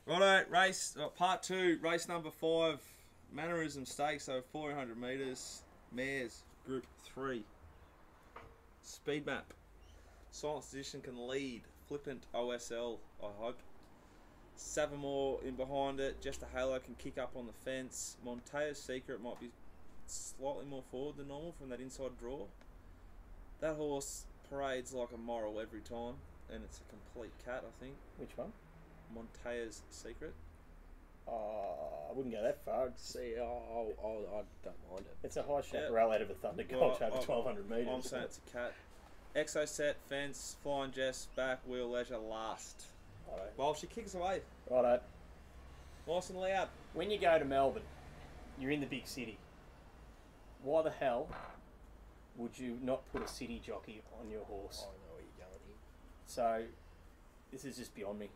Righto, race part 2, race number 5, Mannerism Stakes, so 400 metres, mares, Group 3. Speed map. Silent Sedition can lead. Flippant OSL, I hope. Savamore in behind it. Just a Halo can kick up on the fence. Monteo's Secret might be slightly more forward than normal from that inside draw. That horse parades like a moral every time, and it's a complete cat, I think. Which one? Monteo's Secret. I wouldn't go that far. See, I don't mind it. It's a high chaparral out of a Thunder Gulch over 1,200 metres. I'm saying it's a cat. Exo Set, Fence, Flying Jess, Back, Wheel Leisure, Last. Righto. Well, she kicks away. Righto. Nice and loud. When you go to Melbourne, you're in the big city. Why the hell would you not put a city jockey on your horse? I know where you're going here. So, this is just beyond me.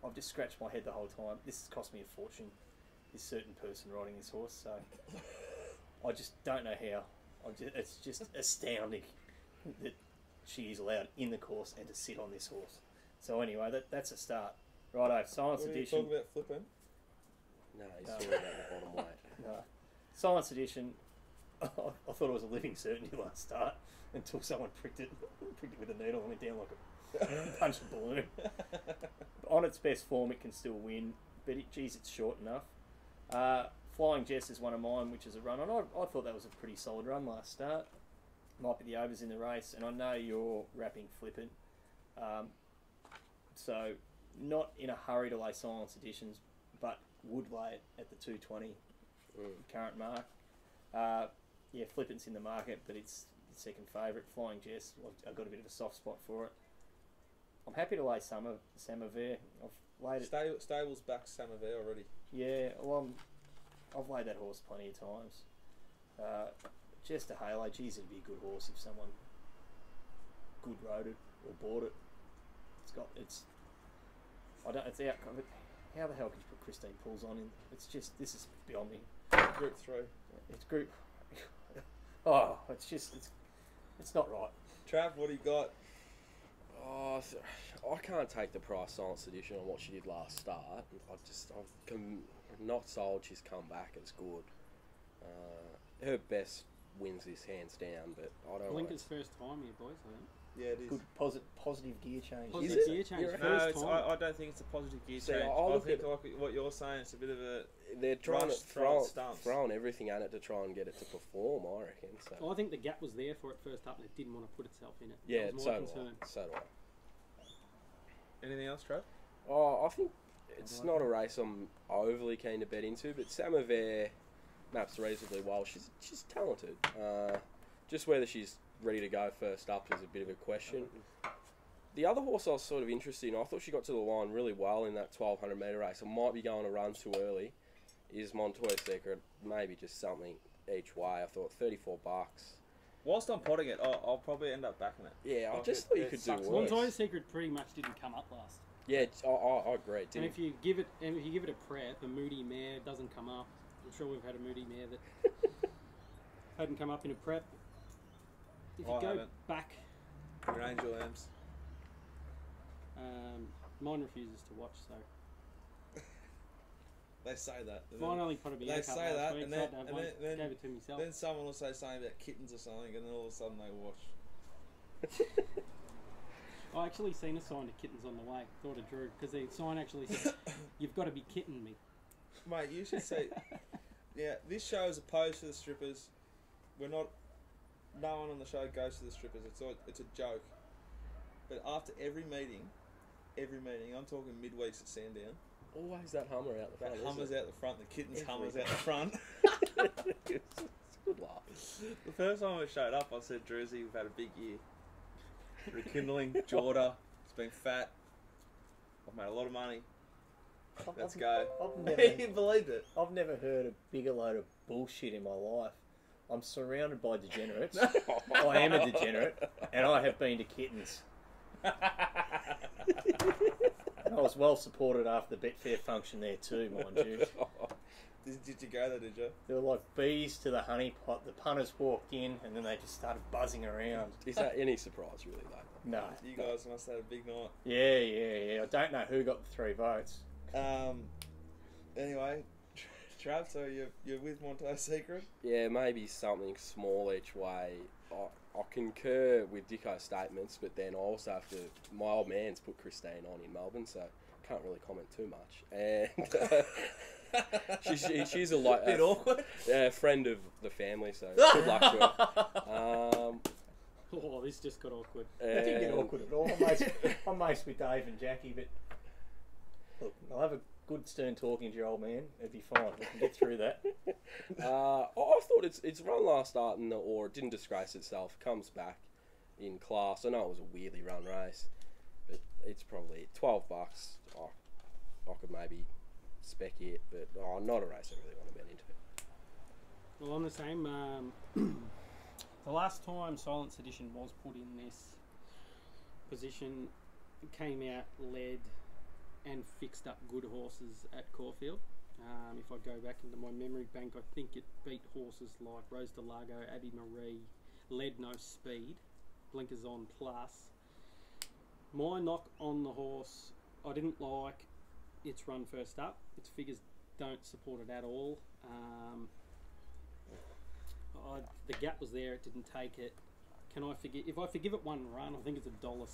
I've just scratched my head the whole time. This has cost me a fortune, this certain person riding this horse, so I just don't know how. It's just astounding that she is allowed in the course and to sit on this horse. So anyway, that's a start. Righto, Silent What are you Sedition. talking about flipping? No, he's talking about the bottom weight. No. Silent Sedition, I thought it was a living certainty last start until someone pricked it with a needle and went down like a punch a balloon. On its best form, it can still win, but geez, it's short enough. Flying Jess is one of mine, which is a run on. I thought that was a pretty solid run last start. Might be the overs in the race, and I know you're wrapping Flippant. So, not in a hurry to lay Silent Seditions, but would lay it at the 220 current mark. Yeah, Flippant's in the market, but it's the second favourite. Flying Jess, I've got a bit of a soft spot for it. I'm happy to lay Samover. I've laid it. Stable's back Samover already. Yeah, well, I've laid that horse plenty of times. Just a Halo, geez, it'd be a good horse if someone good rode it or bought it. It's out. How the hell can you put Christine Pools on in? It's just, this is beyond me. Group 3. It's group. Oh, it's not right. Trav, what do you got? Oh, I can't take the price Silent Sedition on what she did last start. I'm not sold she's come back as good. Her best wins this hands down, but I don't. Blinker's first time here, boys. I think. Yeah, it is. Good positive gear change. Positive Is it? gear change. You're- No, First time. I don't think it's a positive gear See, change. I I look think, at- like what you're saying, it's a bit of a... They're trying Rush, to throw stumps. throwing everything at it to try and get it to perform. I reckon. So. Well, I think the gap was there for it first up, and it didn't want to put itself in it. Yeah, that was so my do concern. I. So do I. Anything else, Trav? Oh, I think it's not a race I'm overly keen to bet into, but Samover maps reasonably well. She's talented. Just whether she's ready to go first up is a bit of a question. The other horse I was sort of interested in, I thought she got to the line really well in that 1,200 metre race. I might be going a run too early. Is Montoya Secret, maybe just something each way. I thought $34. Whilst I'm potting it, I'll probably end up backing it. Yeah, I Like just it- thought you it could do sucks. worse. Montoya's Secret pretty much didn't come up last. Yeah, I agree. It And didn't. if you give it a prep, a moody mare doesn't come up. I'm sure we've had a moody mare that hadn't come up in a prep. If you I go haven't. back, Your Angel Lambs. mine refuses to watch. So They say that. finally put a They Bianca say last that, week, and so I then- had to have and one. then- Gave it to myself. Then someone will say something about kittens or something, and then all of a sudden they watch. I actually seen a sign to kittens on the way. Thought of Drew because the sign actually said, "You've got to be kitten me." Mate, you should say... Yeah, this show is opposed to the strippers. We're not... No one on the show goes to the strippers. It's a joke. But after every meeting, I'm talking midweeks at Sandown, Always that Hummer out the that front. Hummer's isn't out the front, the kittens Every Hummer's out the front. it? It's a good laugh. The first time I showed up, I said, Druzy, we've had a big year. Rekindling, Jorda, it's been fat. I've made a lot of money. Let's go. He believed it. I've never heard a bigger load of bullshit in my life. I'm surrounded by degenerates. I am a degenerate, and I have been to kittens. And I was well supported after the Betfair function there too, mind you. Did you go there, did you? There were like bees to the honey pot. The punters walked in, and then they just started buzzing around. Is that any surprise, really, though? No. You guys must have had a big night. Yeah. I don't know who got the 3 votes. Anyway, Trav, so you're with Monte Secret? Yeah, maybe something small each way. I concur with Dicko's statements, but then I also have to. My old man's put Christine on in Melbourne, so can't really comment too much. And she's a Bit awkward. friend of the family, so good luck to her. Oh, this just got awkward. It didn't get And- awkward at all. I'm mates with Dave and Jackie, but look, I'll have a good stern talking to your old man. It'd be fine. We can get through that. I thought it's run last start or it didn't disgrace itself. Comes back in class. I know it was a weirdly run race, but it's probably $12. I could maybe spec it, but not a race I really want to bet into. Well, I'm the same. The last time Silence Edition was put in this position, it came out, led, and fixed up good horses at Caulfield. If I go back into my memory bank, I think it beat horses like Rose de Largo, Abbey Marie, led no speed, blinkers on plus. My knock on the horse, I didn't like its run first up. Its figures don't support it at all. The gap was there, it didn't take it. Can I forgive? If I forgive it one run, I think it's $1.60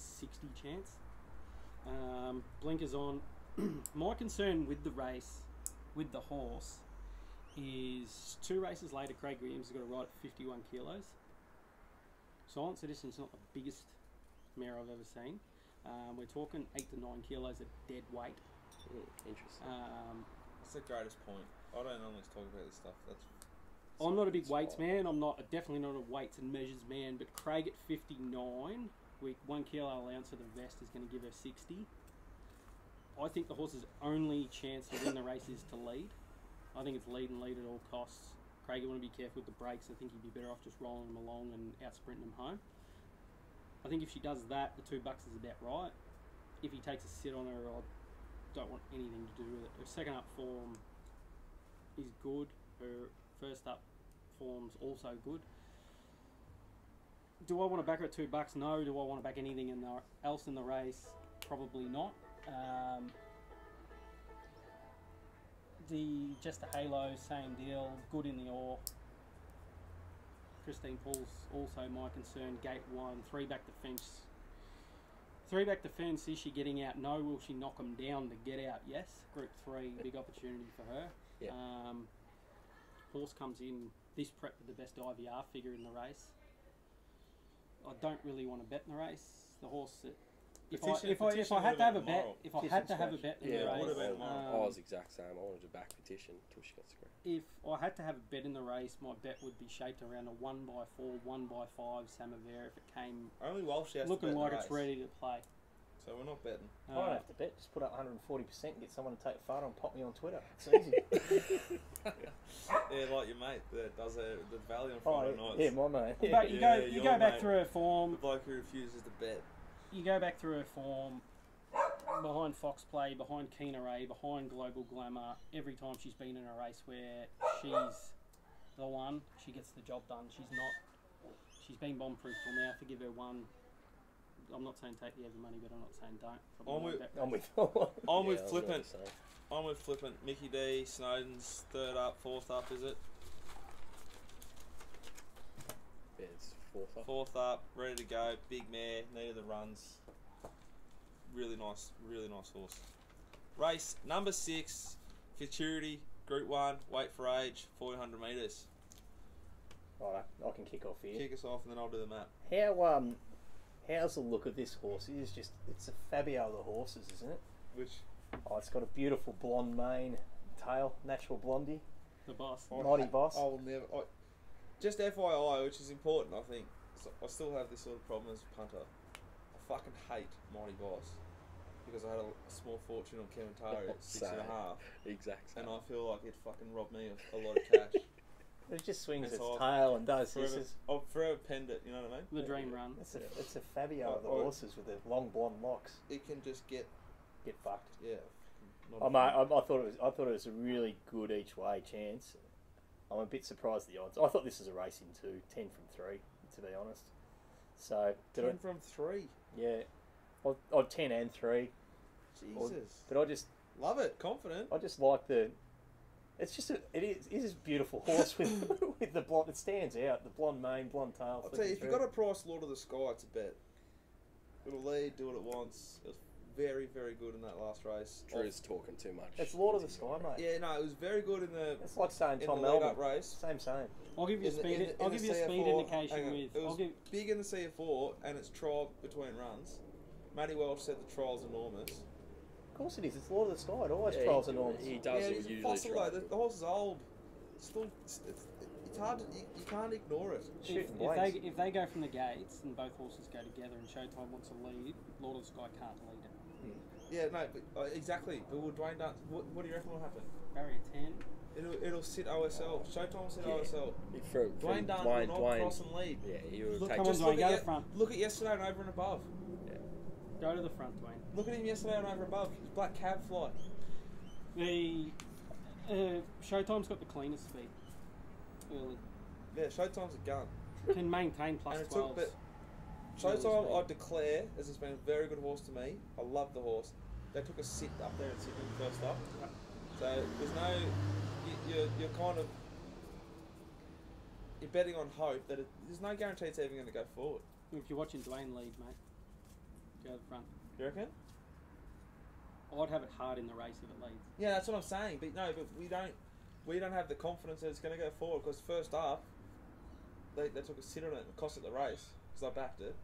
chance. Blinkers on. My concern with the race, with the horse, is 2 races later, Craig Williams has got a ride at 51 kilos. Silence Edition's not the biggest mare I've ever seen. We're talking 8 to 9 kilos at dead weight. Interesting. That's the greatest point. I don't normally talk about this stuff. I'm not a big weights fine. man. I'm definitely not a weights and measures man. But Craig at 59, with 1 kilo allowance of the vest is going to give her 60. I think the horse's only chance to win the race is to lead. I think it's lead and lead at all costs. Craig, you want to be careful with the brakes. I think you'd be better off just rolling them along and out sprinting them home. I think if she does that, the $2 is about right. If he takes a sit on her, I don't want anything to do with it. Her second up form is good. Her first up form's also good. Do I want to back her at $2? No. Do I want to back anything else in the race? Probably not. Just a Halo, same deal. Good in the ore. Christine Paul's also my concern. Gate 1, 3 back defence. 3 back defence, is she getting out? No. Will she knock them down to get out? Yes. Group 3, big opportunity for her. Yeah. Horse comes in this prep with the best IVR figure in the race. I don't really want to bet in the race. The horse that if I had to have a bet, if I had to have a bet in the Yeah, would have race, been mine. I was the exact same. I wanted to back Petition until she got screwed. if I had to have a bet in the race, my bet would be shaped around a 1x4, 1x5 Samavera if it came Only Walsh has looking to bet like in the it's race. ready to play. So we're not betting. I don't have to bet. Just put up 140% and get someone to take a photo and pop me on Twitter. It's easy. Yeah, like your mate that does the Valiant Oh, Friday nights. yeah, my mate. Yeah. But you Yeah, go your back mate. through her The form. bloke who refuses to bet. You go back through her form. Behind Fox Play, behind Keen Array, behind Global Glamour. Every time she's been in a race where she's the one, she gets the job done. She's been bomb-proof till now. Forgive her one. I'm not saying take the other money, but I'm not saying don't. Probably I'm won't with- bet I'm race. with. I'm Yeah, with I was Flippant. about to say. I'm with Flippant. Mickey D, Snowden's 3rd up, 4th up, is it? Yeah, it's 4th up. 4th up, ready to go. Big mare, needed the runs. Really nice horse. Race number 6, Futurity, Group 1, weight for age, 1400 metres. Right, I can kick off here. Kick us off and then I'll do the map. How's the look of this horse? It's a Fabio of the horses, isn't it? Which Oh, it's got a beautiful blonde mane, tail, natural blondie. The boss. Mighty Boss. I'll never. Just FYI, which is important, I think. So I still have this sort of problem as a punter. I fucking hate Mighty Boss because I had a small fortune on Kevin at 6.5, Exact same. and I feel like it fucking robbed me of a lot of cash. It just swings It's its odd. tail and does this. Forever, I'll forever penned it. You know what I mean? The dream run. It's a Fabio of the Oh, horses with the long blonde locks. It can just get Get fucked. yeah. Oh, mate, I thought it was a really good each way chance. I'm a bit surprised at the odds. I thought this was a racing 2, 10 from 3, to be honest. So, 10 from 3. yeah, I've 10 and 3. Jesus. But I just Love it. Confident. like the. It's just it is a beautiful horse with with the blonde. It stands out. The blonde mane, blonde tail. I'll tell you, if you've got a price Lord of the Sky, it's a bet. It'll lead, do what it wants. It was very, very good in that last race. Drew's talking too much. It's Lord of the Sky, mate. Yeah, no, it was very good in the It's like saying in Tom the lead-up Melbourne. race. Same. I'll give you a In the- speed. in the- I'll in give the you a speed CF4, indication hang on, with. It I'll was give. big in the CF4, and it's trial between runs. Matty Welch said the trial's enormous. Of course it is. It's Lord of the Sky. It always Yeah, trials he- enormous. He Yeah, does he's a usually fossil try. though. The horse is old. Still, it's hard to, you can't ignore it. Shooting If blanks. if they go from the gates and both horses go together and Showtime wants to lead, Lord of the Sky can't lead it. Yeah, no, but, exactly. But will Dwayne Dance? What do you reckon will happen? Barrier 10. It'll sit OSL. Showtime will sit Yeah. OSL. From Dwayne Dance Dwayne, will not cross and lead. yeah, he will Look, take come on, just Dwayne, look go at to the front. Look at yesterday and over and above. Go to the front, Dwayne. Look at him yesterday and over and above. His black cab fly. The Showtime's got the cleanest speed. Early. Yeah, Showtime's a gun. Can maintain plus And it 12. took, but Early Showtime, speed. I declare, as it's been a very good horse to me. I love the horse. They took a sit up there in Sydney first up. So there's no, you're kind of, you're betting on hope that there's no guarantee it's even going to go forward. If you're watching Dwayne lead, mate, go to the front. You reckon? I'd have it hard in the race if it leads. Yeah, that's what I'm saying. But no, but we don't have the confidence that it's going to go forward because first up, they took a sit on it and cost it the race because I backed it.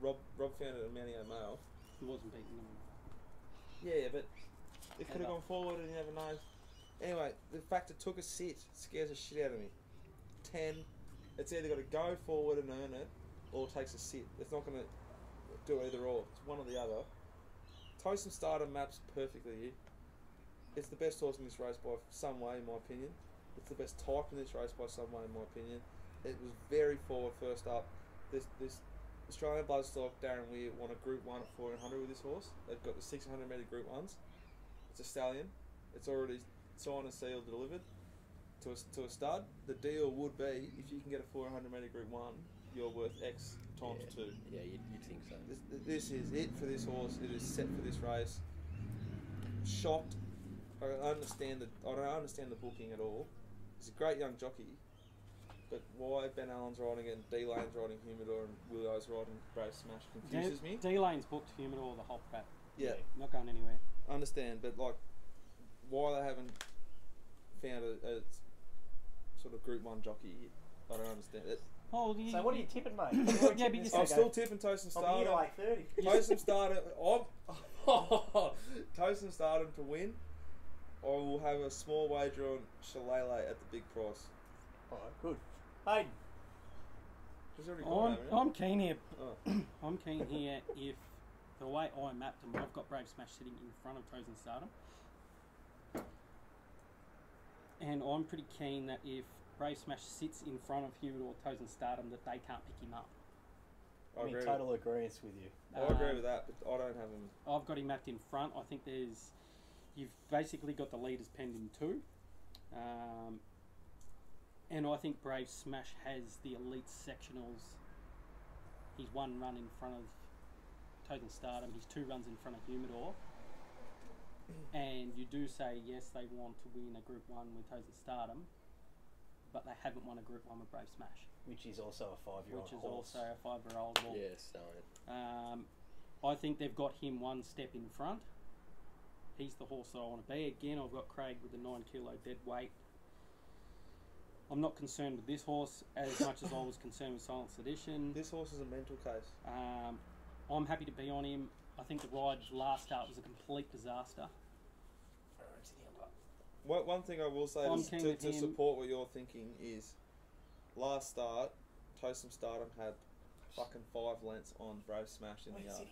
Rob found it at Manio Mail. He wasn't beating them. Yeah, but it could have Ever. gone forward and you never know. Anyway, the fact it took a sit scares the shit out of me. 10, it's either got to go forward and earn it or it takes a sit. It's not going to do either or. It's one or the other. Toast and Starter maps perfectly here. It's the best horse in this race by some way, in my opinion. It's the best type in this race by some way, in my opinion. It was very forward first up. This Australian Bloodstock, Darren Weir, won a Group 1 at 1400 with this horse. They've got the 600 metre Group 1s. It's a stallion. It's already signed and sealed, delivered to a stud. The deal would be, if you can get a 400 metre Group 1, you're worth X times 2. Yeah, you'd think so. This is it for this horse. It is set for this race. Shocked. I don't understand the booking at all. He's a great young jockey, but why Ben Allen's riding it and D Lane's riding Humidor and Willow's riding Brave Smash confuses me. D-Lane's booked Humidor the whole prep. Yeah, Not going anywhere. I understand, but like, why they haven't found a sort of Group 1 jockey? I don't understand it. Oh, So what are you tipping, mate? Yeah, but you I'm still tipping Toast and I'm here Stardom. to 8:30. Toast and Stardom. Toast and Stardom to win. I will have a small wager on Shillelagh at the big price. Alright, good. Hey, She's already gone, haven't you? I'm keen here. Oh. I'm keen here if the way I mapped them, I've got Brave Smash sitting in front of Toes and Stardom. And I'm pretty keen that if Brave Smash sits in front of Humidor, Toes and Stardom, that they can't pick him up. I I'm in agree. total agreement with you. I agree with that, but I don't have him. I've got him mapped in front. I think you've basically got the leaders penned in 2. And I think Brave Smash has the elite sectionals. He's 1 run in front of Toes and Stardom. He's 2 runs in front of Humidor. And you do say, yes, they want to win a Group 1 with Toes and Stardom, but they haven't won a Group 1 with Brave Smash, Which is also a 5-year-old which is horse. also a 5-year-old horse. Yeah, stallion. I think they've got him 1 step in front. He's the horse that I want to be. Again, I've got Craig with the 9 kilo dead weight. I'm not concerned with this horse as much as I was concerned with Silent Sedition. This horse is a mental case. I'm happy to be on him. I think the ride last start was a complete disaster. One thing I will say I'm is keen to with him. support what you're thinking is, last start, Toast and Stardom had fucking 5 lengths on Brave Smash in the yard.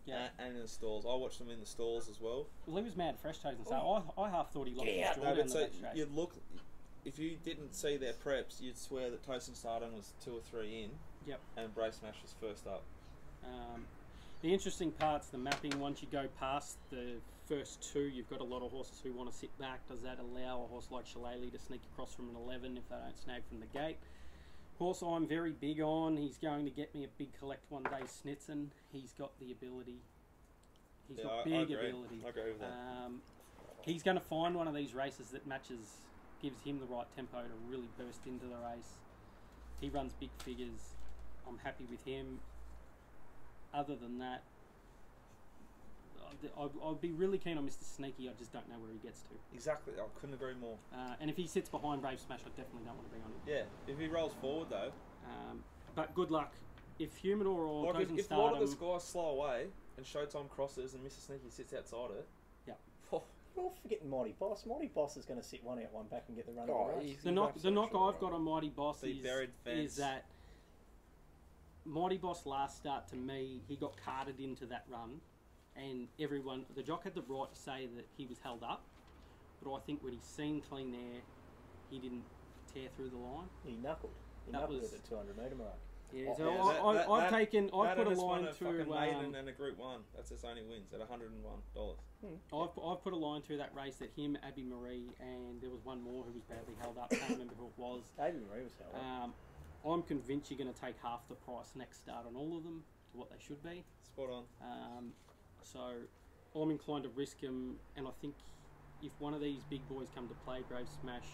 Yeah. And in the stalls. I watched them in the stalls as well. Well, he was mad fresh Toes and Stardom. I half thought he lost his joy No, down but the so back straight. you'd look, if you didn't see their preps, you'd swear that Toast and Stardom was 2 or 3 in. Yep. And Brave Smash was first up. The interesting part's the mapping. Once you go past the first 2, you've got a lot of horses who want to sit back. Does that allow a horse like Shillelagh to sneak across from an 11 if they don't snag from the gate? Horse I'm very big on. He's going to get me a big collect one day, Snitson. He's got the ability. He's Yeah, got I big agree. ability. I agree with that. He's going to find one of these races that gives him the right tempo to really burst into the race. He runs big figures. I'm happy with him. Other than that, I'd be really keen on Mr. Sneaky. I just don't know where he gets to. Exactly. I couldn't agree more. And if he sits behind Brave Smash, I definitely don't want to bring on him. Yeah. If he rolls forward though, But good luck. If Humidor or like Tozen if Lord of the Stardom... Sky slow away and Showtime crosses and Mr. Sneaky sits outside it. Yep. Oh, You're all forgetting Mighty Boss. Mighty Boss is going to sit one out, one back and get the run Oh, of the race. he's The knock absolutely I've got right. on Mighty Boss The buried fence. is that Mighty Boss last start, to me, he got carted into that run, and the jock had the right to say that he was held up, but I think when he seen clean air, he didn't tear through the line. He knuckled. He That knuckled was- at the 200 metre mark. Yeah, Oh, so yeah, I've that put a and it's line won through. fucking maiden and a Group 1. That's its only wins at $101. I've put a line through that race that him, Abby Marie, and there was one more who was badly held up. Can't remember who it was. David Marie was held up. I'm convinced you're going to take half the price next start on all of them to what they should be. Spot on. So I'm inclined to risk him, and I think if one of these big boys come to play, Brave Smash,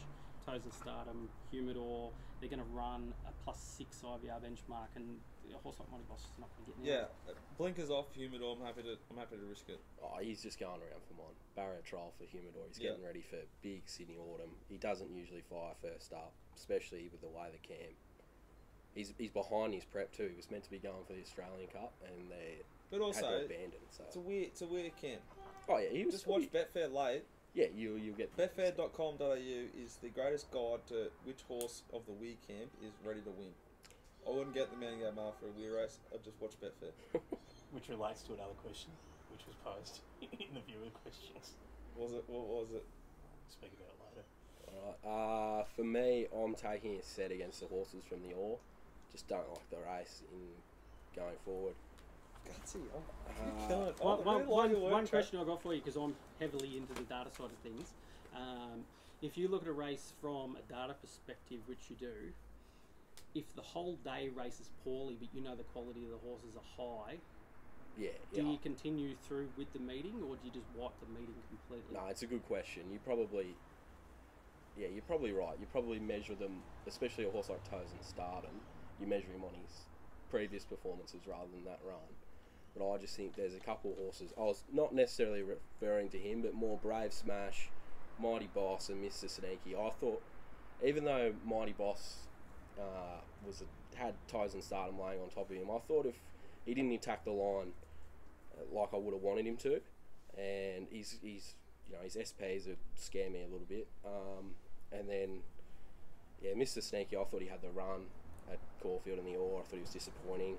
Tozen Stardom, Humidor, they're going to run a +6 IVR benchmark, and a horse like Mighty Boss is not going to get near Yeah, it. blinkers off Humidor. I'm happy to risk it. Oh, he's just going around for mine. Barrier trial for Humidor. He's Yeah. getting ready for big Sydney Autumn. He doesn't usually fire first up, especially with the way the camp. He's behind his prep too. He was meant to be going for the Australian Cup, and they But had also, to abandon. So, it's a weird camp. oh yeah, he was Just watch Betfair late. Yeah, you'll get Betfair.com.au is the greatest guide to which horse of the Weir camp is ready to win. I wouldn't get the Manningham Mile for a Weir race. I'd just watch Betfair. Which relates to another question, which was posed in the viewer questions. What was it? Speak about it later. Alright, for me, I'm taking a set against the horses from the Ore. Just don't like the race in going forward. Gutsy. Uh, Killing it. I really like your work, One Trav. question I got for you, because I'm heavily into the data side of things. If you look at a race from a data perspective, which you do, if the whole day races poorly, but you know the quality of the horses are high, Yeah, do yeah. you continue through with the meeting, or do you just wipe the meeting completely? No, it's a good question. You're probably right. You probably measure them, especially a horse like Tozen Stardom. You measure him on his previous performances rather than that run. But I just think there's a couple of horses. I was not necessarily referring to him, but more Brave Smash, Mighty Boss, and Mr. Sneaky. I thought, even though Mighty Boss had Tozen Stardom laying on top of him, I thought if he didn't attack the line like I would have wanted him to, and his SPs would scare me a little bit. And then, yeah, Mr. Sneaky, I thought he had the run at Caulfield and the Ore. I thought he was disappointing.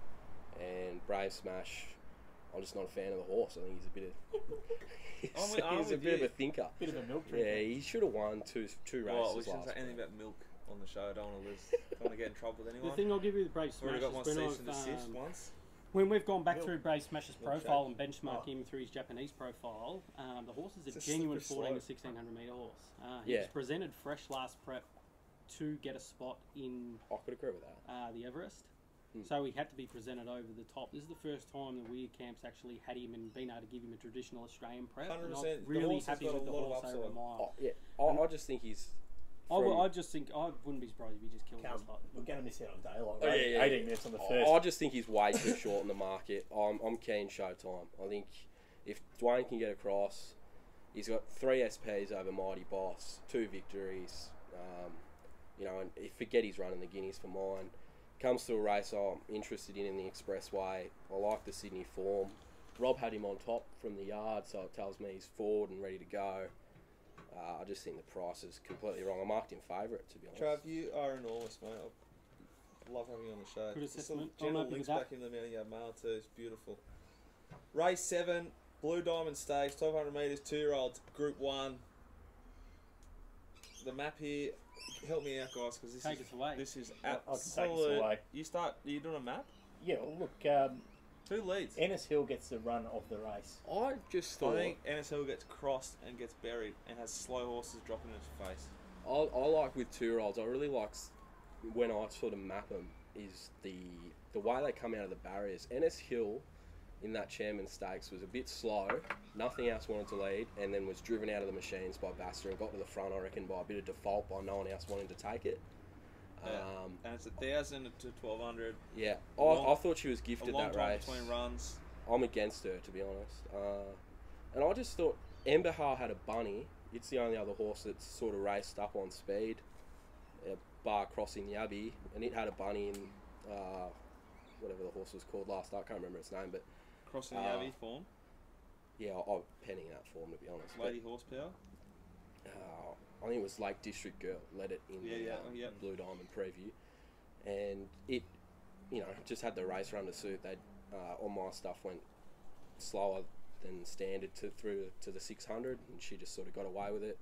And Brave Smash, I'm just not a fan of the horse. I think he's a bit of I'm he's a with bit of you. a thinker. Bit of a milk Yeah, drinker. he should have won two races Well, we shouldn't last say anything week. about milk on the show. I don't want to lose. Don't want to get in trouble with The anyone. thing I'll give you with Brave Already Smash got my is cease and desist once. when we've gone back Milk. through Brave Smash's Milk profile shake. and benchmarked Oh. him through his Japanese profile, the horse is It's a a genuine slippery 14 to slope. 1600 metre horse. He Yeah. was presented fresh last prep to get a spot in I could agree with that. the Everest. Hmm. So he had to be presented over the top. This is the first time the Weir camps actually had him and been able to give him a traditional Australian prep. And 100%. I'm The really horse has happy got with a the lot of horse over a upside. mile. Oh, yeah, I just think he's. I just think I wouldn't be surprised if he just killed Come, this lot. we're going to miss out on daylight. Oh, yeah. 18 minutes on the first. I just think he's way too short in the market. I'm keen Showtime. I think if Dwayne can get across, he's got 3 SPs over Mighty Boss, 2 victories. And forget he's running the Guineas for mine. Comes to a race I'm interested in the Expressway. I like the Sydney form. Rob had him on top from the yard, so it tells me he's forward and ready to go. I just think the price is completely wrong. I marked him favourite, to be honest. Trav, you are enormous, mate. I love having you on the show. Good Just the assessment. I'm general happy links with that. back in the Manningham Mail too. It's beautiful. Race 7, Blue Diamond Stakes, 1200 metres, 2-year-olds, Group 1. The map here, help me out, guys, because Take us away. this is I can take us absolute. away. Are you doing a map? Yeah, well, look, 2 leads. Ennis Hill gets the run of the race. I just I thought think NSL gets crossed and gets buried and has slow horses dropping in its face. I like with 2-year-olds. I really like when I sort of map them is the way they come out of the barriers. Ennis Hill in that Chairman Stakes was a bit slow, nothing else wanted to lead, and then was driven out of the machines by Basta and got to the front, I reckon, by a bit of default by no one else wanting to take it. Yeah. And it's 1,000 to 1,200. Yeah, long- I thought she was A gifted long that time race. between runs. I'm against her, to be honest. And I just thought Emberhar had a bunny. It's the only other horse that's sort of raced up on speed, bar crossing the Abbey, and it had a bunny in whatever the horse was called last night. I can't remember its name, but Crossing the Abbey form. yeah, I'm penning that form, to be honest. Lady Horsepower. I think it was Lake District Girl led it in the Blue Diamond preview, and it, just had the race run to suit. They all my stuff went slower than standard through to the 600, and she just sort of got away with it.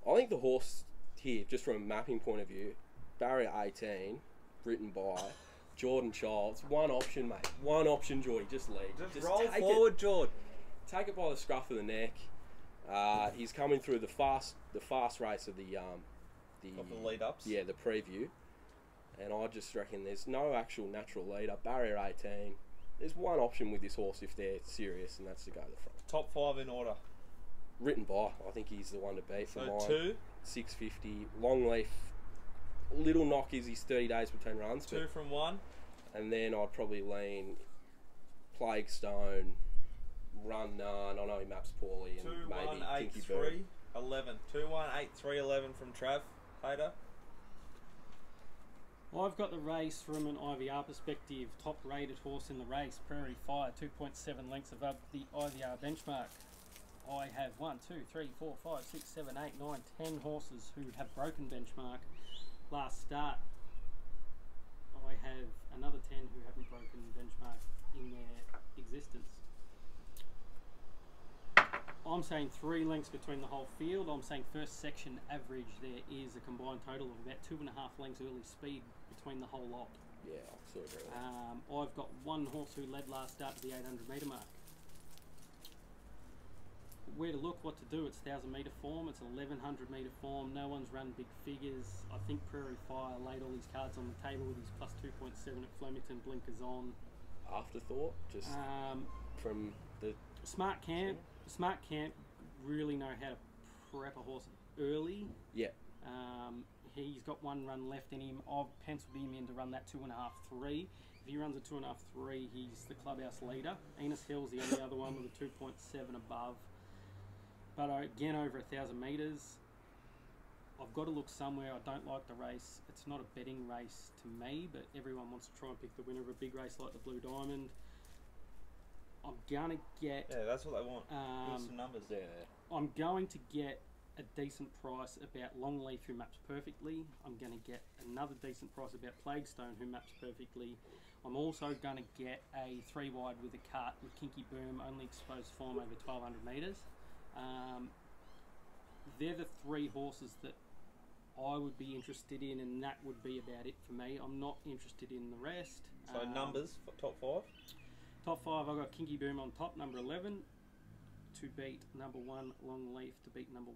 I think the horse here, just from a mapping point of view, barrier 18, written by Jordan Childs. One option, mate. One option, Geordie. Just lead. Just roll take forward, Jord. Take it by the scruff of the neck. He's coming through the fast race of the lead ups. Yeah, the preview. And I just reckon there's no actual natural leader. Barrier 18. There's one option with this horse if they're serious, and that's to go to the front. Top 5 in order. Written by, I think he's the one to beat for So mine. 2. 650. Longleaf. Little knock is his 30 days between runs. 2 from 1. And then I'd probably lean Plague Stone, Run None. I know he maps poorly. 2, And 1, maybe 8, Kinky 3, Bird. 11. 2, 1, 8, 3, 11 from Trav. Hader. I've got the race from an IVR perspective. Top rated horse in the race, Prairie Fire, 2.7 lengths above the IVR benchmark. I have 1, 2, 3, 4, 5, 6, 7, 8, 9, 10 horses who have broken benchmark last start. I have another 10 who haven't broken benchmark in their existence. I'm saying 3 lengths between the whole field. I'm saying first section average there is a combined total of about 2.5 lengths early speed between the whole lot. Yeah, I sort of agree with that. I've got one horse who led last start to the 800 metre mark. Where to look, what to do? It's 1,000 metre form, it's 1,100 metre form, no one's run big figures. I think Prairie Fire laid all his cards on the table with his plus 2.7 at Flemington, blinkers on. Afterthought, just from the Smart Camp really know how to prep a horse early. yeah. He's got one run left in him. I've penciled him in to run that 2.5, 3. If he runs a 2.5, 3, he's the clubhouse leader. Enos Hill's the only other one with a 2.7 above. But again, over 1,000 metres, I've got to look somewhere. I don't like the race. It's not a betting race to me, but everyone wants to try and pick the winner of a big race like the Blue Diamond. I'm going to get... Yeah, that's what they want. Give us some numbers. Yeah. I'm going to get a decent price about Longleaf, who maps perfectly. I'm going to get another decent price about Plaguestone, who maps perfectly. I'm also going to get a 3 wide with a cut with Kinky Boom, only exposed form over 1,200 metres. They're the 3 horses that I would be interested in, and that would be about it for me. I'm not interested in the rest. So numbers for top 5. Top 5, I've got Kinky Boom on top, number 11. To beat number 1 Longleaf, to beat number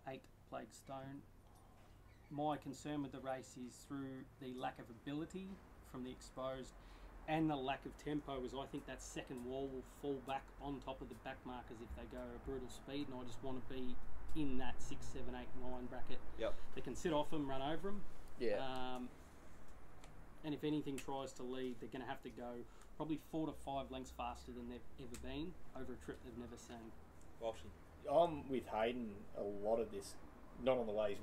8 Plaguestone. My concern with the race is through the lack of ability from the exposed and the lack of tempo, is I think that second wall will fall back on top of the back markers if they go a brutal speed, and I just want to be in that 6, 7, 8, 9 bracket. Yep. They can sit off them, run over them. Yeah. And if anything tries to lead, they're going to have to go probably 4 to 5 lengths faster than they've ever been over a trip they've never seen. Walshy. I'm with Hayden a lot of this, not on the way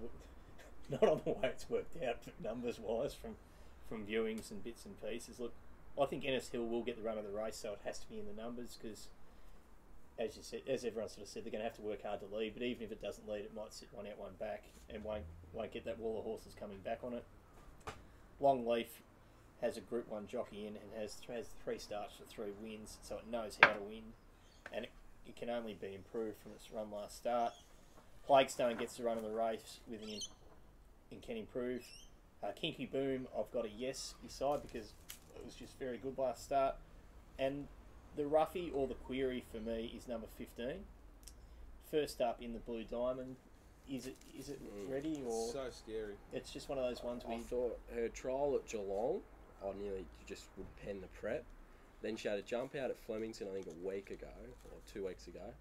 it's worked out numbers wise from viewings and bits and pieces. Look, I think Ennis Hill will get the run of the race, so it has to be in the numbers because, as you said, as everyone sort of said, they're going to have to work hard to lead. But even if it doesn't lead, it might sit one out, one back, and won't get that wall of horses coming back on it. Longleaf has a Group 1 jockey in and has 3 starts for 3 wins, so it knows how to win, and it can only be improved from its run last start. Plaguestone gets the run of the race with and can improve. Kinky Boom, I've got a yes beside because it was just very good last start, and the roughie or the query for me is number 15. First up in the Blue Diamond. Is it ready, or So scary. it's just one of those ones where I thought her trial at Geelong, I nearly just would pen the prep. Then she had a jump out at Flemington, I think a week ago or 2 weeks ago,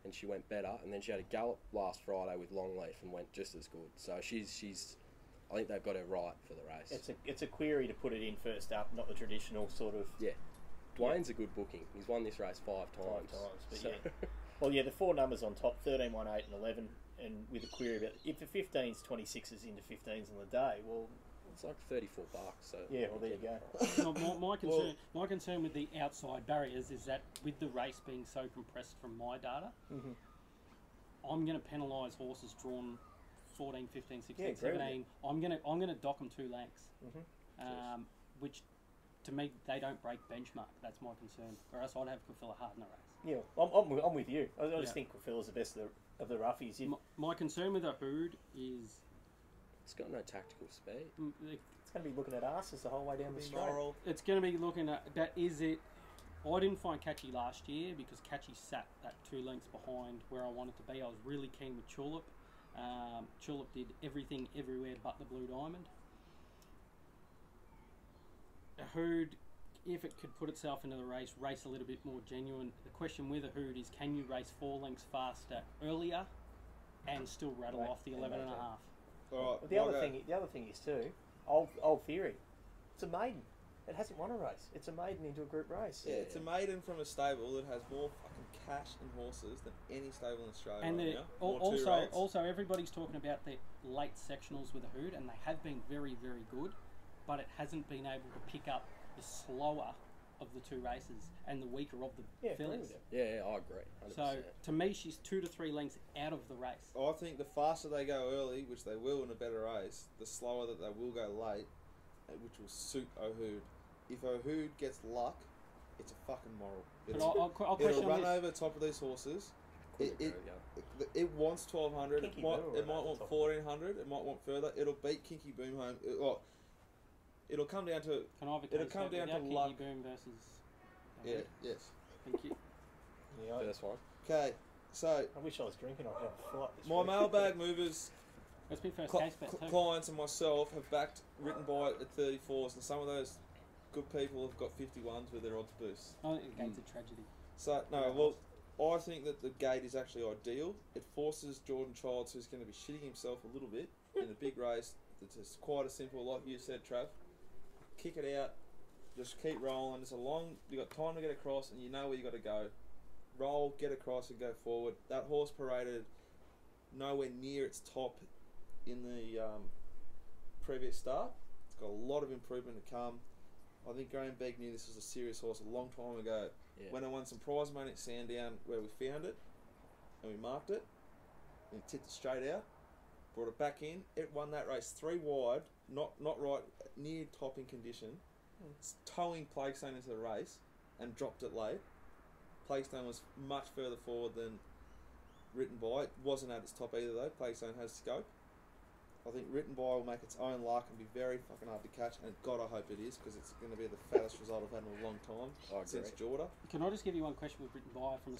and she went better. And then she had a gallop last Friday with Longleaf and went just as good. So she's I think they've got her right for the race. It's a query to put it in first up, not the traditional sort of. Yeah. Dwayne's a good booking. He's won this race 5 times. But So- yeah. Well, yeah, the 4 numbers on top: 13, 1, 8, and 11. And with a query about if the 15s, 26s into 15s on the day, well, It's like $34. So yeah, well there you go. My concern with the outside barriers is that with the race being so compressed from my data, Mhm. I'm going to penalise horses drawn 14, 15, 16, Yeah, agree with 17. I'm going to dock them 2 lengths, Mhm. which to me they don't break benchmark. That's my concern. Or else I'd have Quilla hard in the race. Yeah, I'm with you. I just Yeah. think Quilla's the best of the roughies. My concern with a Hood is it's got no tactical speed. It's going to be looking at asses the whole way down the straight. Moral. it's going to be looking at that. Is it? I didn't find Catchy last year because Catchy sat at 2 lengths behind where I wanted to be. I was really keen with Tulip. Tulip did everything everywhere but the Blue Diamond. A Hood, if it could put itself into the race a little bit more genuine. The question with a Hood is, can you race 4 lengths faster earlier and still rattle Right, off the and 11 make and a it. half? All right. But the other thing is too, old theory. It's a maiden. It hasn't won a race. It's a maiden into a group race. Yeah, it's a maiden from a stable that has more fucking cash and horses than any stable in Australia And right the, now. More also, two-year-olds. also everybody's talking about the late sectionals with a Hood, and they have been very, very good, but it hasn't been able to pick up the slower of the 2 races and the weaker of the Yeah, agree fillies. with you. Yeah, I agree. 100%. So to me, she's 2 to 3 lengths out of the race. I think the faster they go early, which they will in a better race, the slower that they will go late, which will suit O'Hood. If O'Hood gets luck, it's a fucking moral. But It's, I'll it'll question on run this. over the top of these horses. Could It go, it wants 1200. Kinky It might, Boom will it run might over want the top. 1400. It might want further. It'll beat Kinky Boom home. It'll come down to Can I have a it'll case come of down without to Kinky luck. Boom versus a Yeah. Hood? Yes. Thank you. Yeah, First one. Okay. So I wish I was drinking. I'd have a fill up this my week. mailbag movers, That's my first cl- case bet too. clients, and myself have backed written by at 34s, and some of those good people have got 51s with their odds boosts. I think the gate's a tragedy. So no, well, I think that the gate is actually ideal. It forces Jordan Childs, who's going to be shitting himself a little bit in a big race. It's quite a simple, like you said, Trav. Kick it out, just keep rolling. It's a long. You got time to get across, and you know where you got to go. Roll, get across, and go forward. That horse paraded nowhere near its top in the previous start. It's got a lot of improvement to come. I think Graham Begg knew this was a serious horse a long time ago. Yeah. When I won some prize money at Sandown, where we found it and we marked it and tipped it straight out, brought it back in. It won that race 3 wide, not right, near topping condition, towing Plaguestone into the race and dropped it late. Plaguestone was much further forward than Written By. It wasn't at its top either though. Plaguestone has scope. I think Written By will make its own luck and be very fucking hard to catch, and God, I hope it is, because it's going to be the fattest result I've had in a long time I agree. since Jordan. Can I just give you one question with written by from a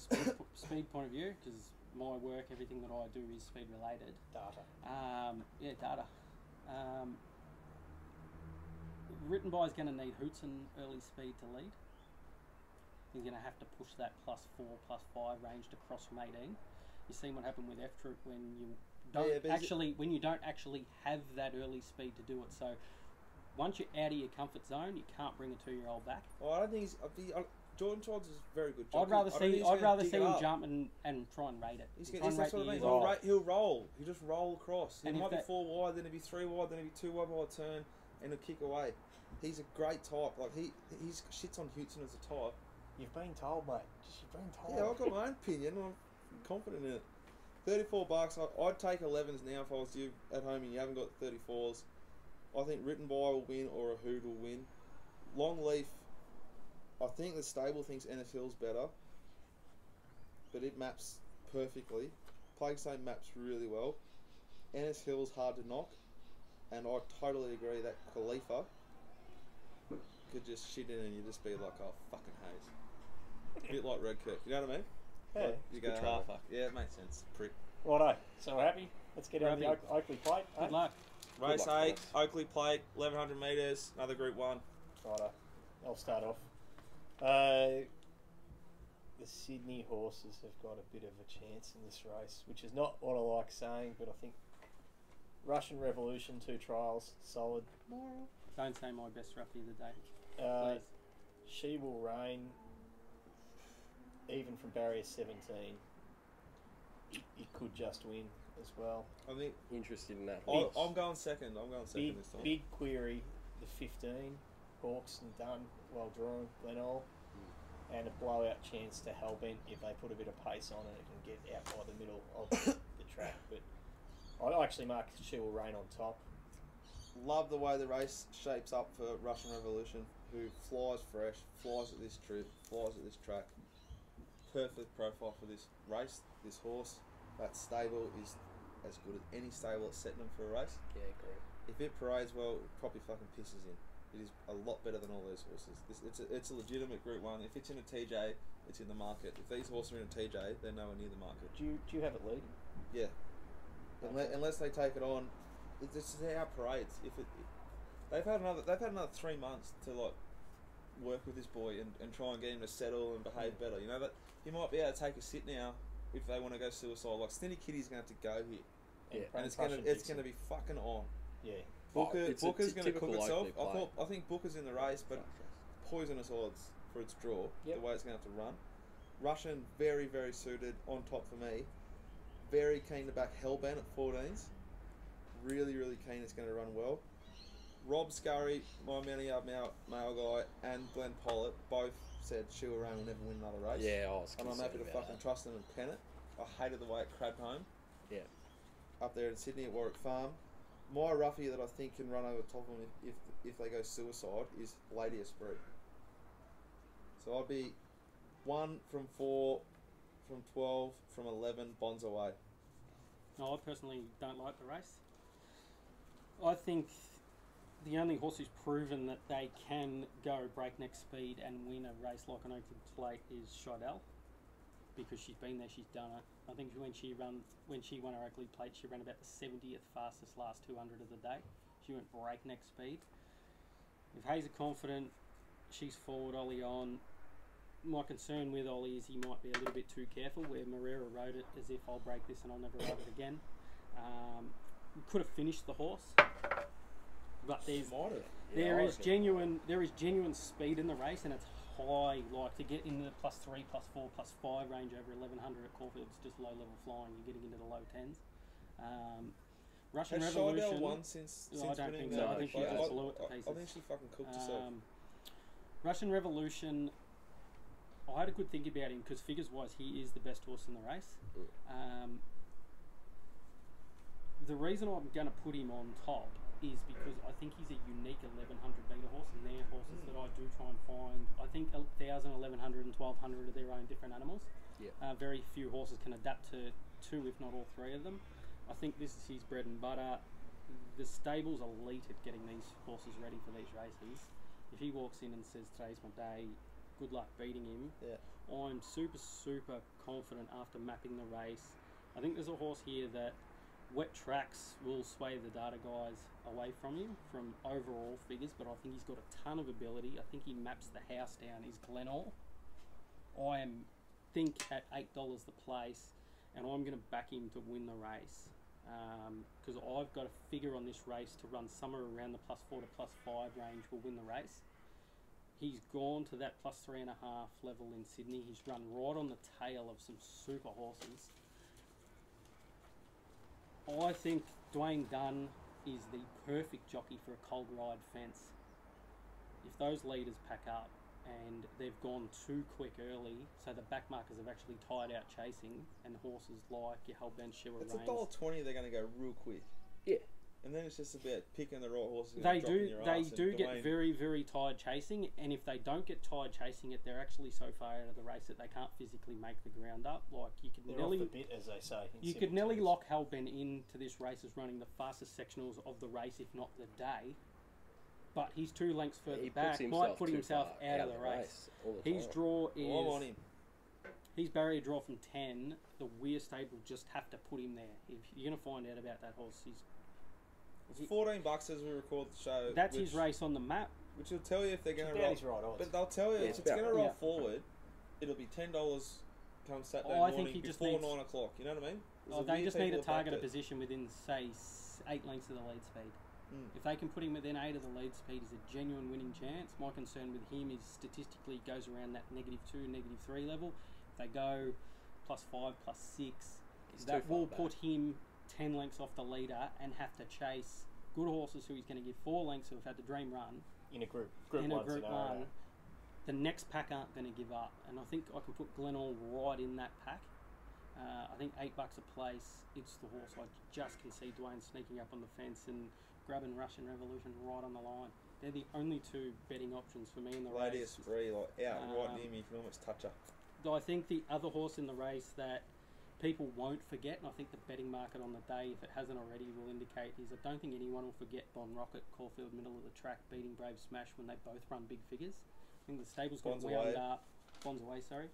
speed point of view? Because my work, everything that I do is speed related. Data. Data. Written by is going to need Hootson early speed to lead. He's going to have to push that +4, +5 range to cross from 18. You seen what happened with F Troop when you don't when you don't actually have that early speed to do it. So once you're out of your comfort zone, you can't bring a 2-year-old back. Well, I don't think Jordan Childs is a very good I'd jockey. rather I don't think see he's I'd gonna rather dig see it him up. jump and try and rate it. He's Try gonna, and that's rate what I the mean. easy. He'll roll. He'll just roll across. He And if might be that- 4 wide, then he'll be 3 wide, then he'll be 2 wide by a turn, and he'll kick away. He's a great type. Like he's shits on Hootson as a type. You've been told, mate. You've been told. Yeah, I've got my own opinion. I'm confident in it. $34. I'd take 11s now if I was you at home and you haven't got 34s. I think Written By will win or a Hood will win. Longleaf, I think the stable thinks Ennis Hill's better, but it maps perfectly. Plaguestone maps really well. Ennis Hill's hard to knock, and I totally agree that Khalifa could just shit in and you just be like, oh, fucking haze. A bit like Redkirk, you know what I mean? Yeah. Like, you go, good oh, trial. fuck. Yeah, it makes sense. Prick. Righto. So we're happy. Let's get out the Happy. Oakley plate. Good luck. Race luck, 8, guys. Oakley Plate, 1100 metres, another Group 1. Righto. I'll start off. The Sydney horses have got a bit of a chance in this race, which is not what I like saying, but I think Russian Revolution, 2 trials, solid. Don't say my best roughie of the day. Uh, she will reign even from barrier 17. It could just win as well. I think Interested in that I'm horse. going second. I'm going second Big, this time. big query, the 15, Hawks and Dunn, well drawn, Glenall. And a blowout chance to Hellbent if they put a bit of pace on it and get out by the middle of the track. But I actually mark she will reign on top. Love the way the race shapes up for Russian Revolution, who flies fresh, flies at this trip, flies at this track. Perfect profile for this race. This horse, that stable is as good as any stable that's setting them for a race. Yeah, correct. If it parades well, it probably fucking pisses in. It is a lot better than all those horses. It's a legitimate Group 1. If it's in a TJ, it's in the market. If these horses are in a TJ, they're nowhere near the market. Do you have it leading? Yeah. Unless they take it on, it's just how it parades. They've had another 3 months to like work with this boy and try and get him to settle and behave better. You know that he might be able to take a sit now if they want to go suicide. Like Stinny Kitty's going to have to go here, Yeah. and it's gonna be fucking on. Yeah. It's a Booker's going to cook typical itself. Oakley play. I think Booker's in the race, but poisonous odds for its draw. Yep. The way it's going to have to run. Russian, very very suited on top for me. Very keen to back Hellbent at 14s. Really really keen. It's going to run well. Rob Scurry, my male guy, and Glenn Pollitt both said Sheila Rain will never win another race. Yeah, I was And I'm concerned happy to about fucking that. trust them and pen it. I hated the way it crabbed home. Yeah. Up there in Sydney at Warwick Farm. My roughie that I think can run over top of them if they go suicide is Lady Esprit. So I'd be 1 from 4, from 12, from 11, bonds away. No, I personally don't like the race. I think the only horse who's proven that they can go breakneck speed and win a race like an Oakland Plate is Shidell, because she's been there, she's done it. I think when she won her Oakley Plate, she ran about the 70th fastest last 200 of the day. She went breakneck speed. If Hayes are confident, she's forward, Ollie on. My concern with Ollie is he might be a little bit too careful, where Moreira rode it as if I'll break this and I'll never ride it again. Could have finished the horse, but there is genuine speed in the race, and it's high, like to get in the +3, +4, +5 range over 1100 at Caulfield. It's just low level flying. You're getting into the low 10s. Russian Has Revolution. Shidell won since I don't winning think the so. I No, think she she just hasn't. blew it to I pieces. think she fucking cooked herself. Russian Revolution, I had a good think about him because figures-wise, he is the best horse in the race. The reason I'm going to put him on top is because I think he's a unique 1100 metre horse, and they're horses that I do try and find. I think 1000, 1100 and 1200 are their own different animals. Yeah. Very few horses can adapt to 2, if not all 3 of them. I think this is his bread and butter. The stable's elite at getting these horses ready for these races. If he walks in and says, today's my day, good luck beating him. Yeah. I'm super confident after mapping the race. I think there's a horse here that wet tracks will sway the data guys away from him from overall figures, but I think he's got a ton of ability. I think he maps the house down. Is Glenall. I think at $8 the place, and I'm going to back him to win the race, because I've got a figure on this race to run somewhere around the +4 to +5 range will win the race. He's gone to that +3.5 level in Sydney. He's run right on the tail of some super horses. I think Dwayne Dunn is the perfect jockey for a cold ride fence. If those leaders pack up and they've gone too quick early, so the backmarkers have actually tired out chasing, and horses like your Hellbent, Sheila It's Rains, $1.20. They're going to go real quick. Yeah. And then it's just about picking the right horses. and they dropping do your they arse, do and get Dwayne- very tired chasing, and if they don't get tired chasing it, they're actually so far out of the race that they can't physically make the ground up. Like you could They're nearly off the bit, as they say. in You simple could nearly terms. lock Hellbent into this race as running the fastest sectionals of the race, if not the day. But he's 2 lengths further He back, puts might put too himself far out of the race. all the His time. draw Well, I'm on is him. his barrier draw from 10. The Weir stable just have to put him there. If you're going to find out about that horse, It's $14 as we record the show. that's which- his race on the map. which will tell you if they're going to About roll. his right odds. But they'll tell you Yeah, if it's it's going to about- roll Yeah. forward, it'll be $10 come Saturday Oh, I think morning he just before needs- 9 o'clock. You know what I mean? There's Oh, a they few just need people to that back target a it. position within, say, 8 lengths of the lead speed. Mm. If they can put him within 8 of the lead speed, is a genuine winning chance. My concern with him is statistically goes around that -2, -3 level. If they go +5, +6, He's that too far will back. put him 10 lengths off the leader and have to chase good horses who he's going to give 4 lengths who have had the dream run in a group in one a group scenario. one. The next pack aren't going to give up, and I think I can put Glenall right in that pack. I think $8 a place. It's the horse. I just can see Dwayne sneaking up on the fence and grabbing Russian Revolution right on the line. They're the only 2 betting options for me in the Gladius race. free, like out right Um, near me. You can almost touch her. I think the other horse in the race that people won't forget, and I think the betting market on the day, if it hasn't already, will indicate, is I don't think anyone will forget Bon Rocket, Caulfield, middle of the track, beating Brave Smash when they both run big figures. I think the stable's got Bonds it wound away. up. Bonds away, sorry.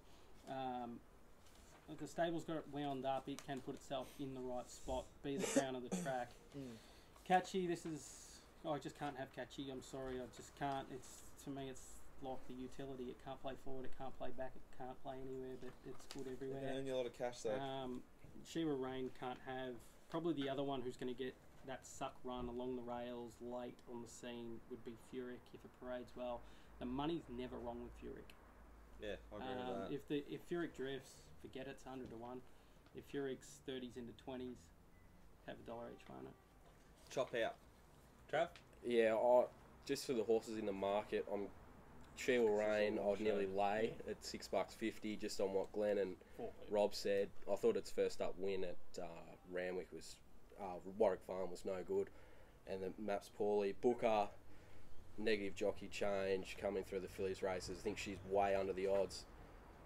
If the stable's got it wound up, it can put itself in the right spot, be the crown of the track. Catchy, this is... Oh, I just can't have Catchy. I'm sorry, I just can't. It's to me, it's like the utility. It can't play forward, it can't play back, it can't play anywhere, but it's good They can everywhere. earn you a lot of cash though. Shiva Rain can't have. Probably the other one who's going to get that suck run along the rails late on the scene would be Furyk if it parades well. The money's never wrong with Furyk. Yeah, I agree with that. If Furyk drifts, forget it, it's 100 to 1. If Furyk's 30s into 20s, have $1 each on it. Chop out. Trav? Yeah, just for the horses in the market, I'm She Will Rain. I'd nearly lay at $6.50 just on what Glenn and Rob said. I thought its first up win at Randwick was Warwick Farm was no good, and the map's poorly. Booker, negative jockey change coming through the Phillies races. I think she's way under the odds.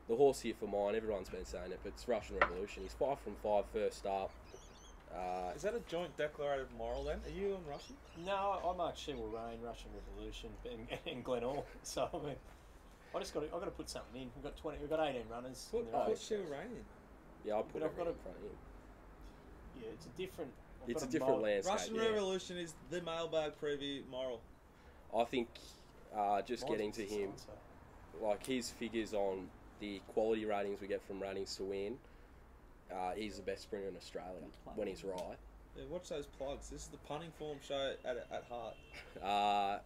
The horse here for mine, everyone's been saying it, but it's Russian Revolution. He's 5 from 5 first up. Is that a joint declarative moral then? Are you on Russian? No, I marked She Will Rain, Russian Revolution, and Glenall. So I mean, I've got to put something in. We've got 18 runners in the Put race. Shield Rain in. Yeah, I'll put But it I've got in a- front of him. Yeah, it's a different. I've It's got a different mold- landscape. Russian yeah. Revolution is the mailbag preview moral. I think just Mine's getting to the him, so. like his figures on the quality ratings we get from Ratings to Win, he's the best sprinter in Australia when he's right. Yeah, watch those plugs. This is the punting form show at heart.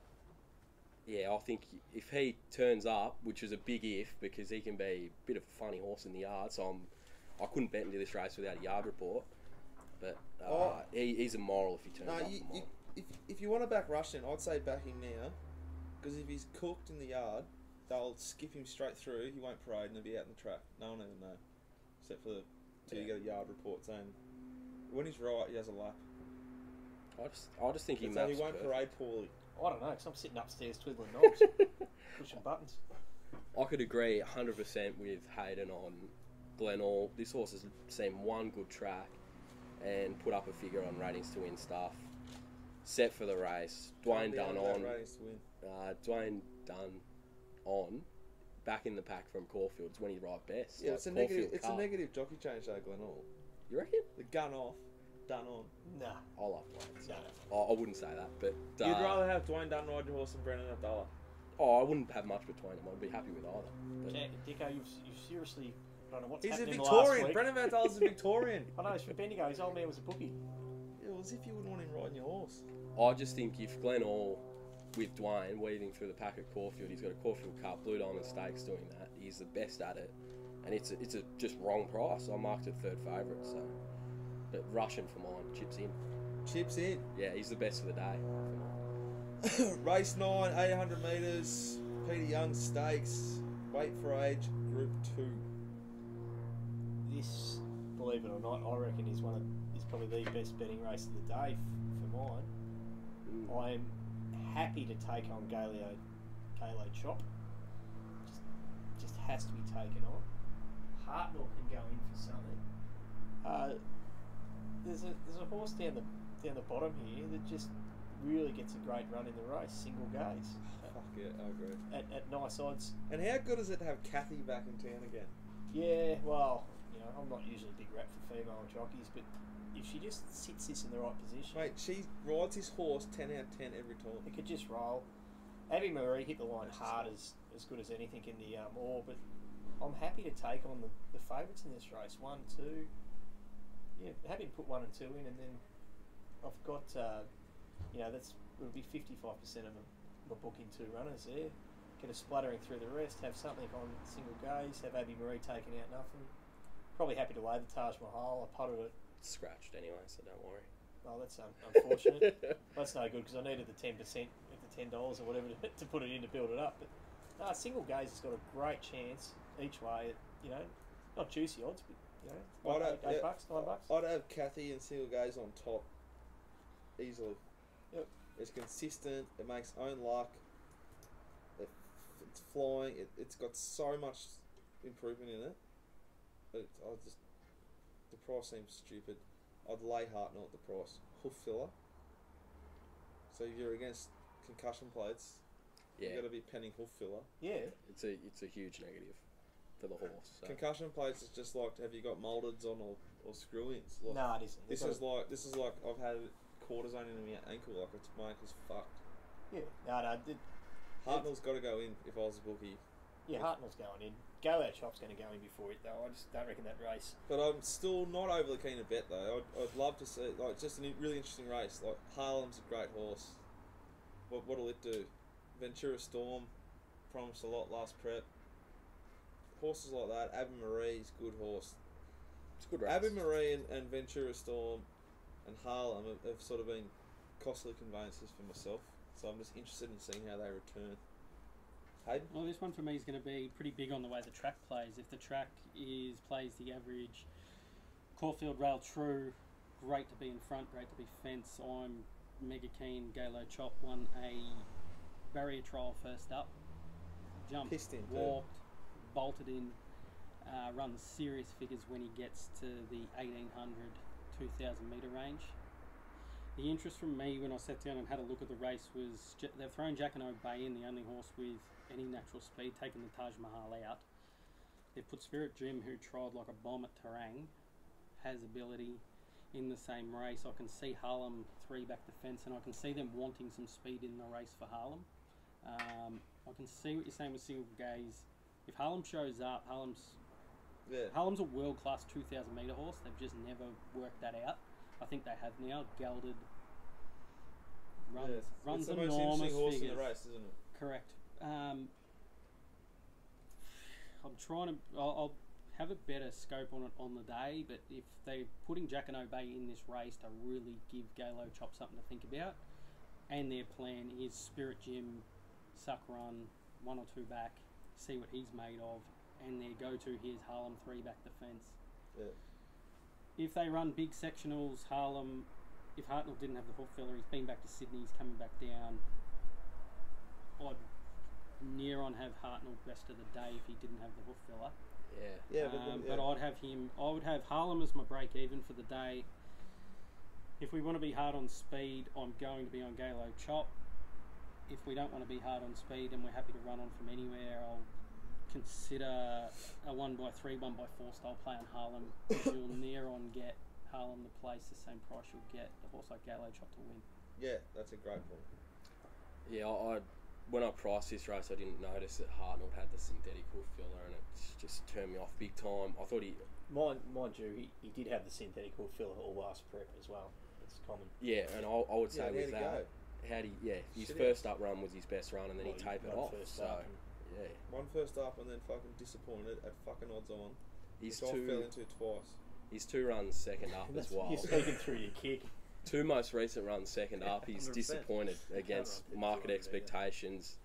Yeah, I think if he turns up, which is a big if, because he can be a bit of a funny horse in the yard, so I couldn't bet into this race without a yard report. But he's a moral if he turns No, up. a moral. if you want to back Russian, I'd say back him now, because if he's cooked in the yard, they'll skip him straight through. He won't parade and he'll be out in the track. No one will even know, except for till you get a yard report saying when he's right, he has a lap. I just think he So maps he won't perfect. parade poorly. I don't know, because I'm sitting upstairs twiddling knobs, pushing buttons. I could agree 100% with Hayden on Glenall. This horse has seen one good track and put up a figure on Ratings to Win stuff. Set for the race. Dwayne Dunn on. Ratings to win. Dwayne Dunn on. Back in the pack from Caulfield's when he ride best. Yeah, Like it's a negative. Caulfield It's a Cup. negative jockey change though, Glenall. You reckon? The gun off, done on. Nah, I love Dwayne. no. I wouldn't say that, but You'd rather have Dwayne Dunn ride your horse than Brendan Abdallah. I wouldn't have much between them. I'd be happy with either. But Dicko, you've seriously, I don't know what's He's a happening Victorian. last week. Brendan Abdallah's a Victorian. I know, it's for Bendigo, his old man was a bookie. Yeah, well, as if you wouldn't want him riding your horse. I just think if Glenall with Dwayne weaving through the pack at Caulfield, he's got a Caulfield Cup, Blue Diamond Stakes doing that. He's the best at it, and it's a just wrong price. I marked it third favourite, so. But Russian for mine, chips in. Chips in. Yeah, he's the best of the day. For mine. Race 9, 800 metres. Peter Young Stakes. Weight for age, Group 2. This, believe it or not, I reckon is probably the best betting race of the day for mine. I'm happy to take on Kalo Chop. Just has to be taken on. Hartnell can go in for something. There's a horse down the bottom here that just really gets a great run in the race, single gaze, Fuck yeah, I agree. at nice odds. And how good is it to have Kathy back in town again? Yeah, well, I'm not usually a big rap for female jockeys, but if she just sits this in the right position, Mate, she rides his horse 10 out of 10 every time. it could just roll. Abby Marie hit the line hard as good as anything in the Moor, but I'm happy to take on the favourites in this race. 1, 2. Yeah, happy to put 1 and 2 in, and then I've got, it'll be 55% of my booking 2 runners there. Get a splattering through the rest, have something on single gaze, have Abby Marie taking out nothing. Probably happy to lay the Taj Mahal. I putted it. Scratched anyway, so don't worry. Oh, that's unfortunate. That's no good because I needed the 10% of the $10 or whatever to put it in to build it up. But single gaze has got a great chance each way. At, not juicy odds, but $8, $9. I'd have Kathy and single gaze on top easily. Yep. It's consistent. It makes own luck. It's flying. It's got so much improvement in it. But the price seems stupid. I'd lay Hartnell at the price. Hoof filler. So if you're against concussion plates, you've got to be penning hoof filler. Yeah. It's a huge negative for the horse. So. Concussion plates is just like, have you got moldeds on or screw-ins? Like, no, it isn't. This is like I've had cortisone in my ankle. Like my ankle's fucked. Yeah. No. Hartnell's got to go in if I was a bookie. Yeah, Hartnell's going in. Go Out Chop's going to go in before it, though. I just don't reckon that race. But I'm still not overly keen to bet, though. I'd love to see, like, just a really interesting race. Like, Harlem's a great horse. What'll it do? Ventura Storm promised a lot last prep. Horses like that. Abby Marie's good horse. It's a good race. Abby Marie and Ventura Storm and Harlem have sort of been costly conveyances for myself. So I'm just interested in seeing how they return. Hayden? Well, this one for me is going to be pretty big on the way the track plays. If the track plays the average Caulfield Rail True, great to be in front, great to be fence. I'm mega keen. Galo Chop won a barrier trial first up. Jumped, Pissed in, walked, bolted in, runs serious figures when he gets to the 1800, 2000 metre range. The interest from me when I sat down and had a look at the race was they've thrown Jacquinot Bay in, the only horse with any natural speed, taking the Taj Mahal out. They've put Spirit Jim, who tried like a bomb at Terang, has ability in the same race. I can see Harlem 3 back the fence, and I can see them wanting some speed in the race for Harlem. I can see what you're saying with single gaze. If Harlem shows up, Harlem's a world-class 2,000 metre horse. They've just never worked that out. I think they have now. Gelded runs it's the most enormous interesting horse figures. in the race, isn't it? Correct. I'm trying to. I'll have a better scope on it on the day, but if they're putting Jacquinot Bay in this race to really give Galo Chop something to think about, and their plan is Spirit Jim, suck run, 1 or 2 back, see what he's made of, and their go-to here's Harlem 3 back the fence. Yeah. If they run big sectionals, Harlem, if Hartnell didn't have the hoof filler, he's been back to Sydney, he's coming back down. I'd near on have Hartnell best of the day if he didn't have the hoof filler. Yeah. But I'd have him. I would have Harlem as my break even for the day. If we want to be hard on speed, I'm going to be on Galo Chop. If we don't want to be hard on speed and we're happy to run on from anywhere, I'll consider a 1x3, 1x4 style play on Harlem. You'll near on get Harlem to place the same price you'll get the horse like Galo Chop to win. Yeah, that's a great point. Yeah, when I priced this race, I didn't notice that Hartnell had the synthetic hoof filler, and it just turned me off big time. I thought mind you, he did have the synthetic hoof filler all last prep as well. It's common. Yeah, and I would say with how'd that, his Shit first up run was his best run, and then he tapered off. So yeah, one first up and then fucking disappointed at fucking odds on. He's which I fell into twice. His 2 runs second up as well. You're speaking through your kick. 2 most recent runs second up, he's 100%. disappointed against market expectations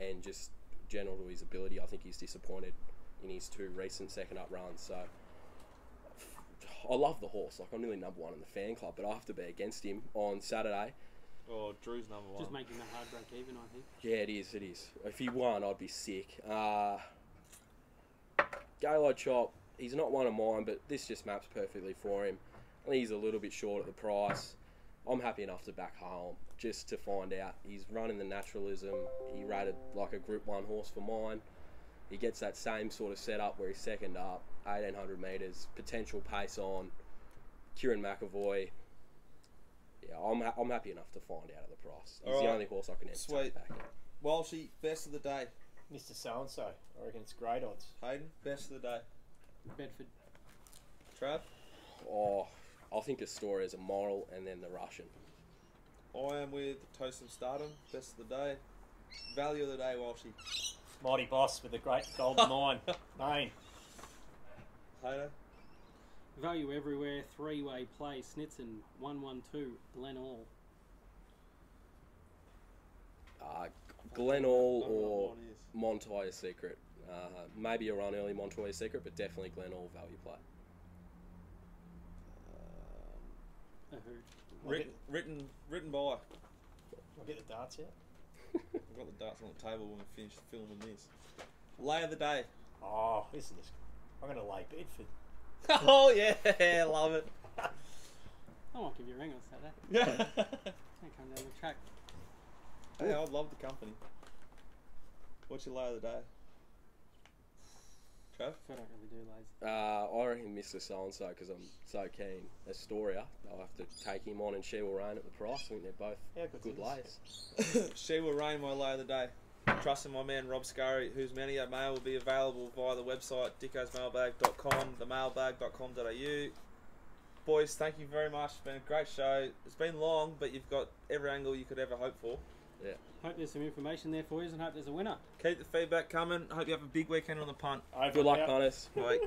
and just general to his ability. I think he's disappointed in his 2 recent second up runs. So I love the horse. Like, I'm nearly number 1 in the fan club, but I have to be against him on Saturday. Oh, Drew's number 1. Just making a hard break even, I think. Yeah, it is. If he won, I'd be sick. Galo Chop, he's not one of mine, but this just maps perfectly for him. I think he's a little bit short at the price. I'm happy enough to back home just to find out. He's running the naturalism. He rated like a Group 1 horse for mine. He gets that same sort of setup where he's second up, 1,800 metres, potential pace on. Kieran McAvoy. Yeah, I'm happy enough to find out at the price. He's the only horse I can entertain back in. Walshy, best of the day. Mr. So and So. I reckon it's great odds. Hayden, best of the day. Bedford. Trav, Oh, I think Astoria's a moral, and then the Russian. I am with Toast of Stardom, best of the day. Value of the day, Walshy. Mighty Boss with the great golden mine. Main. Hayden, Value everywhere. Three-way play. Snitson. 112. Glen All. Glen I All don't know or what it is. Montoya Secret. Maybe a run early Montoya Secret, but definitely Glen All value play. A who? Written by. I'll get the darts out. I've got the darts on the table when we finish filming this. Lay of the day. Oh, listen to this. I'm going to lay Bedford. Oh yeah, love it. I won't give you a ring on Saturday. Yeah. Can't come down the track. Hey, I love the company. What's your lay of the day? Trav? I don't really do lays. I reckon Mr. So and So because I'm so keen. Astoria, I'll have to take him on and She Will Rain at the price. I think they're both How good good's lays. She Will Rain, my lay of the day. Trusting my man Rob Scurry, whose Manio mail will be available via the website dickosmailbag.com, themailbag.com.au. Boys, thank you very much. It's been a great show. It's been long, but you've got every angle you could ever hope for. Yeah. Hope there's some information there for you and hope there's a winner. Keep the feedback coming. Hope you have a big weekend on the punt. Over Good and luck, out. punters. Bye.